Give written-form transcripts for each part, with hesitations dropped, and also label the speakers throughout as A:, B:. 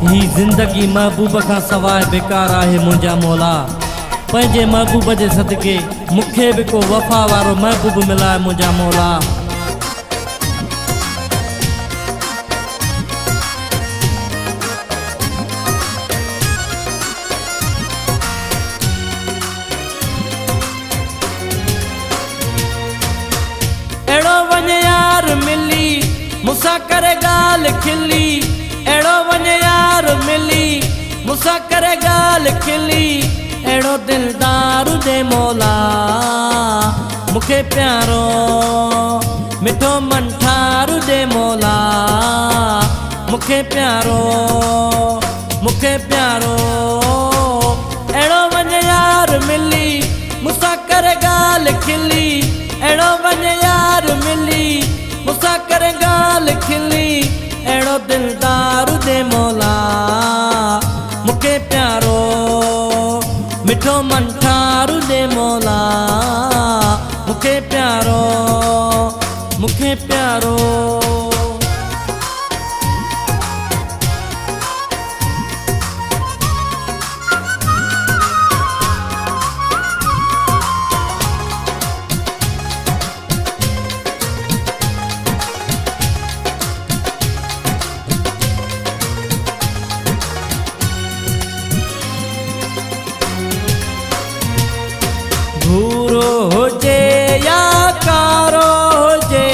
A: ही ज़िंदगी महबूब का सवाइ बेकार आहे मुंहिंजा मौला। पंहिंजे महबूब जे सदके मूंखे बि को वफ़ा वारो महबूब मिलाए मुंहिंजा मौला। अहिड़ो वञे यार मिली मूंसां करे ॻाल्हि खिली, अहिड़ो वञे यार मिली मूंसां करे ॻाल्हि खिली, अहिड़ो दिलदार दे मौला मूंखे प्यारो मिठो मन ठार दे मौला, मूंखे प्यारो मूंखे प्यारो। अहिड़ो वञे यार मिली मूंसां करे ॻाल्हि खिली, अहिड़ो वञे यार मिली मूंसां करे ॻाल्हि खिली, अहिड़ो दिलदार दे मौला मूंखे प्यारो मिठो मन ठार दे मौला, मूंखे प्यारो मूंखे प्यारो। भूरो हुजे या कारो हुजे,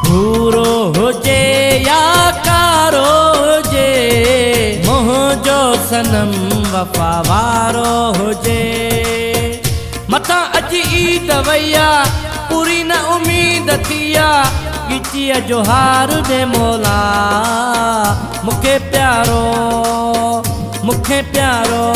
A: भूरो हुजे या कारो हुजे, मुंहिंजो सनम वफ़ा वारो हुजे। मथां अॼु ईद वैया पूरी न उम्मीद थिया, ॻिचीअ जो हार दे मौला मूंखे प्यारो मूंखे प्यारो।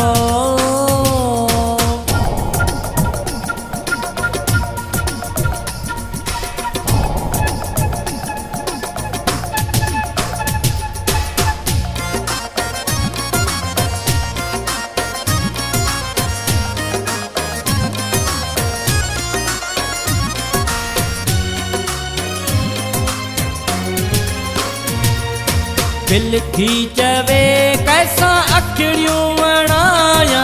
A: दिल थी चवे कैसा अखिड़ियूं वणाया,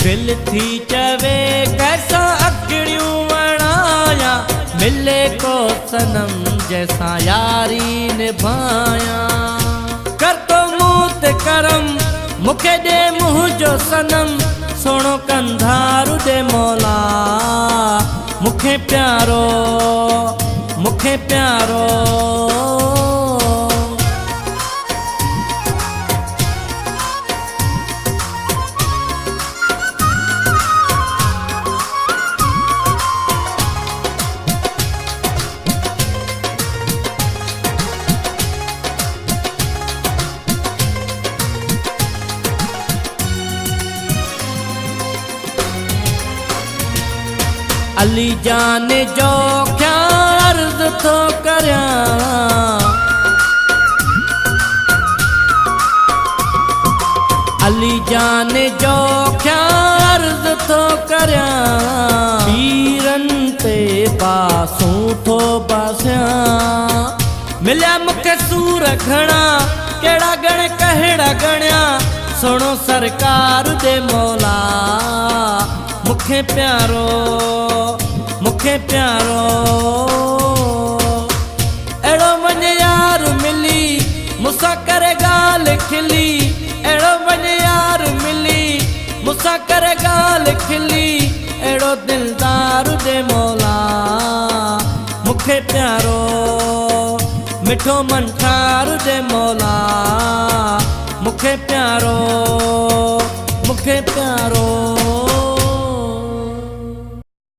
A: दिल थी चवे कैसा अखिड़ियूं वणाया, मिले को सनम जैसा यारी निभाया। कर तो मूं ते करम मूंखे ॾे मुंहिंजो सनम, सोणो कंधार दे मौला मूंखे प्यारो मूंखे प्यारो। अली जान जो क्या अर्ज़ थो करियां, अली जान जो क्या अर्ज़ थो करियां, पीरनि ते बासूं थो बासियां। मिलिया मूंखे सूर घणा कहिड़ा गण कहिड़ा गणिया, सुणो सरकार दे मौला मूंखे प्यारो मूंखे प्यारो। अहिड़ो वञे यार मिली मूंसां करे ॻाल्हि खिली, अहिड़ो वञे यार मिली मूंसां करे ॻाल्हि खिली, अहिड़ो दिलदार दे मौला मूंखे प्यारो मिठो मन ठार दे मौला मूंखे प्यारो मूंखे प्यारो।